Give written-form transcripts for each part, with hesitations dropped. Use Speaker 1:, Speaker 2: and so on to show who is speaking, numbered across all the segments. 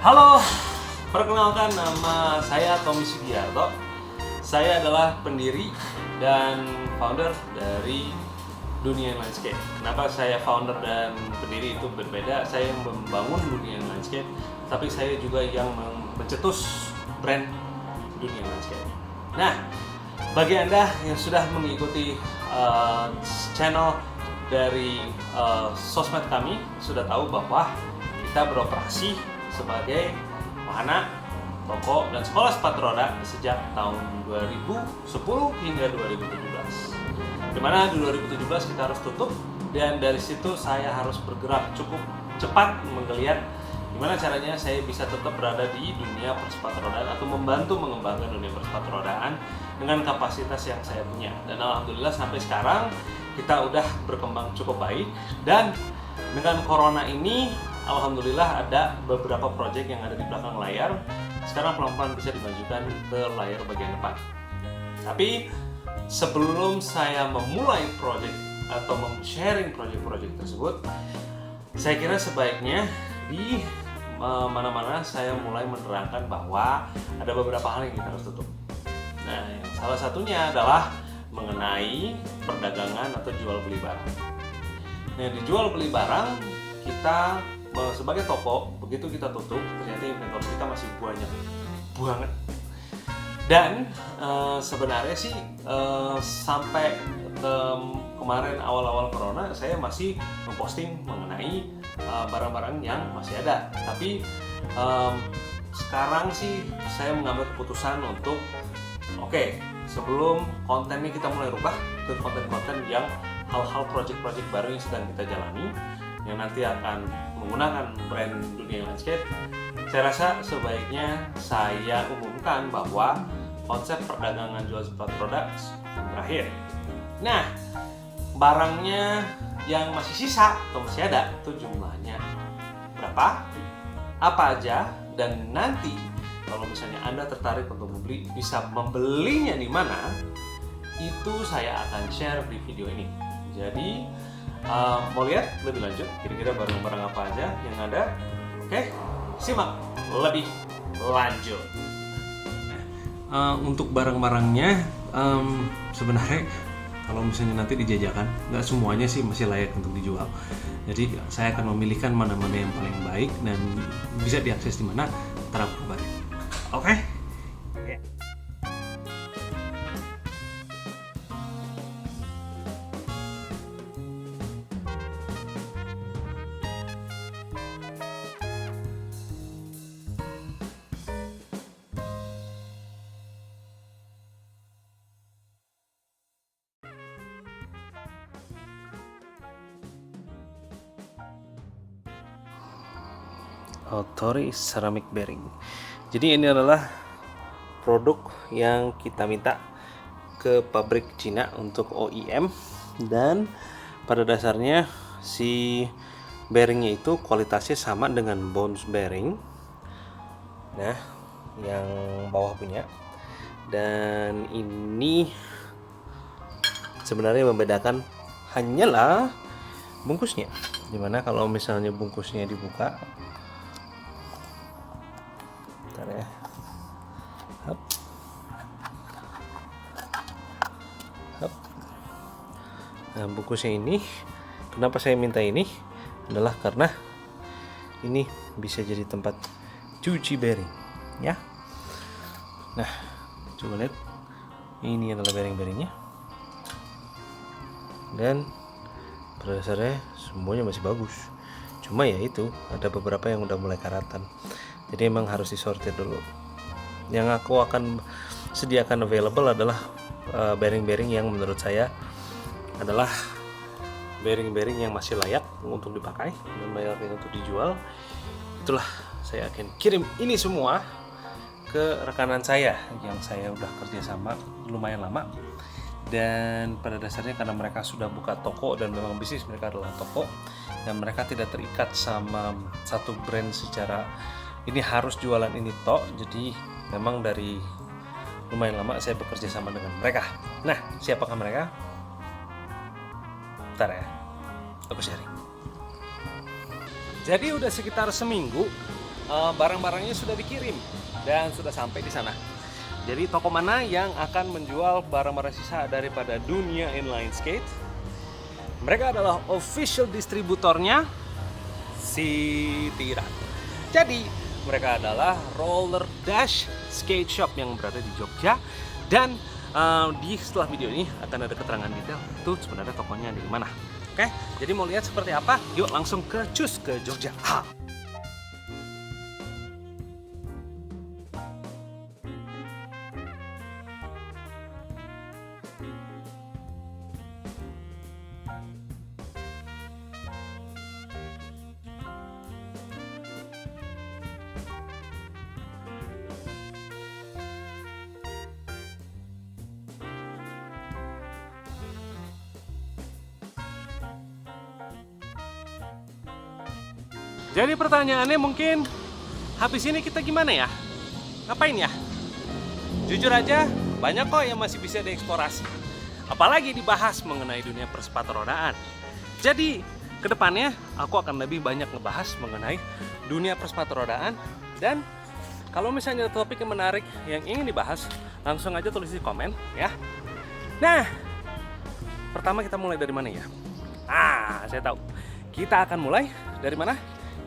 Speaker 1: Halo, perkenalkan nama saya Tommy Sugiarto. Saya adalah pendiri dan founder dari Dunia Landscape. Kenapa saya founder dan pendiri itu berbeda? Saya yang membangun Dunia Landscape, tapi saya juga yang mencetus brand Dunia Landscape. Nah, bagi Anda yang sudah mengikuti channel dari sosmed kami, sudah tahu bahwa kita beroperasi sebagai wahana, toko, dan sekolah sepatu roda sejak tahun 2010 hingga 2017. Dimana di 2017 kita harus tutup, dan dari situ saya harus bergerak cukup cepat menggeliat gimana caranya saya bisa tetap berada di dunia persepatu rodaan atau membantu mengembangkan dunia persepatu rodaan dengan kapasitas yang saya punya. Dan alhamdulillah sampai sekarang kita udah berkembang cukup baik, dan dengan corona ini alhamdulillah ada beberapa proyek yang ada di belakang layar sekarang pelan-pelan bisa dimajukan ke layar bagian depan. Tapi sebelum saya memulai proyek atau sharing proyek-proyek tersebut, saya kira sebaiknya di mana-mana saya mulai menerangkan bahwa ada beberapa hal yang kita harus tutup. Nah, yang salah satunya adalah mengenai perdagangan atau jual beli barang. Nah, di jual beli barang kita sebagai toko, begitu kita tutup, ternyata inventory kita masih banyak banget. Dan sebenarnya sih sampai kemarin awal-awal corona saya masih memposting mengenai barang-barang yang masih ada. Tapi sekarang sih saya mengambil keputusan untuk sebelum kontennya kita mulai rubah ke konten-konten yang hal-hal project-project baru yang sedang kita jalani, yang nanti akan menggunakan brand Dunia Landscape, saya rasa sebaiknya saya umumkan bahwa konsep perdagangan jual sepatu roda berakhir. Nah, barangnya yang masih sisa atau masih ada itu jumlahnya berapa, apa aja, dan nanti kalau misalnya Anda tertarik untuk membeli, bisa membelinya di mana, itu saya akan share di video ini. Jadi mau lihat lebih lanjut kira-kira barang-barang apa aja yang ada? Oke, simak lebih lanjut. Untuk barang-barangnya sebenarnya kalau misalnya nanti dijajakan, nggak semuanya sih masih layak untuk dijual. Jadi saya akan memilihkan mana-mana yang paling baik dan bisa diakses di mana, ntar aku kabarin. Oke? Otori Ceramic Bearing. Jadi ini adalah produk yang kita minta ke pabrik Cina untuk OEM, dan pada dasarnya si bearingnya itu kualitasnya sama dengan Bounce bearing. Nah, yang bawah punya. Dan ini sebenarnya membedakan hanyalah bungkusnya. Dimana kalau misalnya bungkusnya dibuka, ya. Hup. Hup. Nah, bungkusnya ini, kenapa saya minta ini adalah karena ini bisa jadi tempat cuci bearing, ya. Nah, coba lihat, ini adalah bearing-bearingnya, dan pada dasarnya semuanya masih bagus. Cuma ya itu, ada beberapa yang udah mulai karatan. Jadi emang harus disortir dulu. Yang aku akan sediakan available adalah bearing-bearing yang menurut saya adalah bearing-bearing yang masih layak untuk dipakai dan layak untuk dijual. Itulah saya akan kirim ini semua ke rekanan saya yang saya udah kerja sama lumayan lama. Dan pada dasarnya karena mereka sudah buka toko dan memang bisnis mereka adalah toko, dan mereka tidak terikat sama satu brand secara ini harus jualan ini tok. Jadi memang dari lumayan lama saya bekerja sama dengan mereka. Nah, siapakah mereka? Bentar ya, aku sharing. Jadi udah sekitar seminggu barang-barangnya sudah dikirim dan sudah sampai di sana. Jadi toko mana yang akan menjual barang-barang sisa daripada dunia inline skate? Mereka adalah official distributornya si Tiran. Jadi mereka adalah Roller Dash Skate Shop yang berada di Jogja. Dan di setelah video ini akan ada keterangan detail itu sebenarnya tokonya di mana. Oke, jadi mau lihat seperti apa? Yuk langsung ke Jogja. Jadi pertanyaannya mungkin habis ini kita gimana ya? Ngapain ya? Jujur aja banyak kok yang masih bisa dieksplorasi. Apalagi dibahas mengenai dunia persepatu rodaan. Jadi kedepannya aku akan lebih banyak ngebahas mengenai dunia persepatu rodaan. Dan kalau misalnya ada topik yang menarik yang ingin dibahas, langsung aja tulis di komen ya. Nah, pertama kita mulai dari mana ya? Saya tahu. Kita akan mulai dari mana?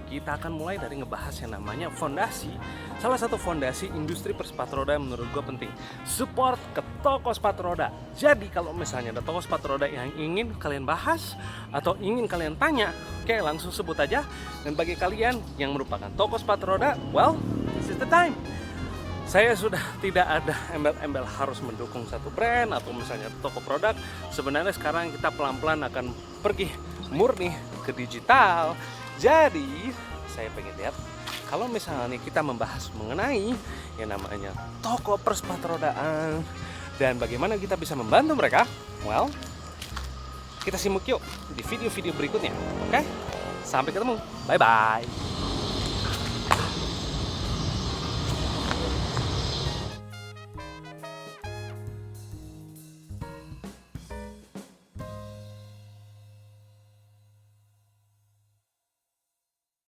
Speaker 1: Kita akan mulai dari ngebahas yang namanya fondasi. Salah satu fondasi industri persepatu roda yang menurut gue penting, support ke toko sepatu roda. Jadi kalau misalnya ada toko sepatu roda yang ingin kalian bahas atau ingin kalian tanya, oke, langsung sebut aja. Dan bagi kalian yang merupakan toko sepatu roda, well, this is the time. Saya sudah tidak ada embel-embel harus mendukung satu brand atau misalnya toko produk. Sebenarnya sekarang kita pelan-pelan akan pergi murni ke digital. Jadi saya pengen lihat kalau misalnya kita membahas mengenai yang namanya toko persepatu rodaan dan bagaimana kita bisa membantu mereka. Well, kita simak yuk di video-video berikutnya. Oke? Sampai ketemu. Bye-bye.